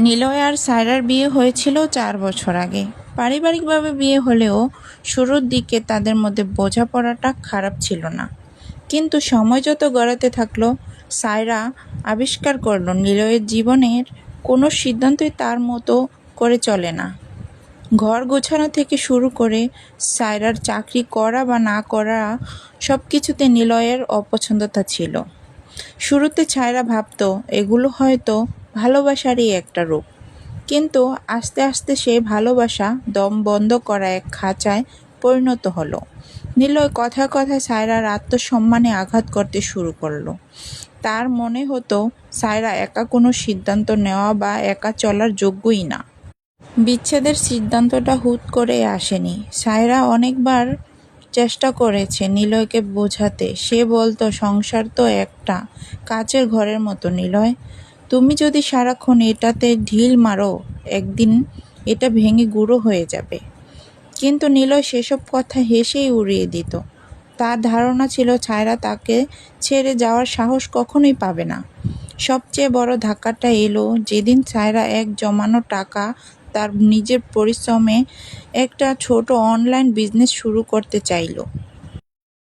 নিলয় আর সায়রার বিয়ে হয়েছিল 4 বছর আগে। পারিবারিকভাবে বিয়ে হলেও শুরুর দিকে তাদের মধ্যে বোঝাপড়াটা খারাপ ছিল না। কিন্তু সময় যত গড়াতে থাকলো, সায়রা আবিষ্কার করল নিলয়ের জীবনের কোনো সিদ্ধান্তই তার মতো করে চলে না। ঘর গোছানো থেকে শুরু করে সায়রার চাকরি করা বা না করা সব কিছুতে নিলয়ের অপছন্দতা ছিল। শুরুতে সায়রা ভাবত এগুলো হয়তো ভালোবাসারই একটা রূপ, কিন্তু আস্তে আস্তে সেই ভালোবাসা দম বন্ধ করা এক খাঁচায় পরিণত হলো। নিলয় কথায় কথায় সায়রার আত্মসম্মানে আঘাত করতে শুরু করলো। তার মনে হতো সায়রা একা কোনো সিদ্ধান্ত নেওয়া বা একা চলার যোগ্যই না। বিচ্ছেদের সিদ্ধান্তটা হুট করে আসেনি। সায়রা অনেকবার চেষ্টা করেছে নিলয়কে বোঝাতে। সে বলতো, সংসার তো একটা কাচের ঘরের মতো নিলয়, তুমি যদি সারাক্ষণ এটাতে ঢিল মারো একদিন এটা ভেঙে গুঁড়ো হয়ে যাবে। কিন্তু নিলয় সেসব কথা হেসেই উড়িয়ে দিত। তার ধারণা ছিল সায়রা তাকে ছেড়ে যাওয়ার সাহস কখনোই পাবে না। সবচেয়ে বড় ধাক্কাটা এলো যেদিন সায়রা এক জমানো টাকা তার নিজের পরিশ্রমে একটা ছোট অনলাইন বিজনেস শুরু করতে চাইল।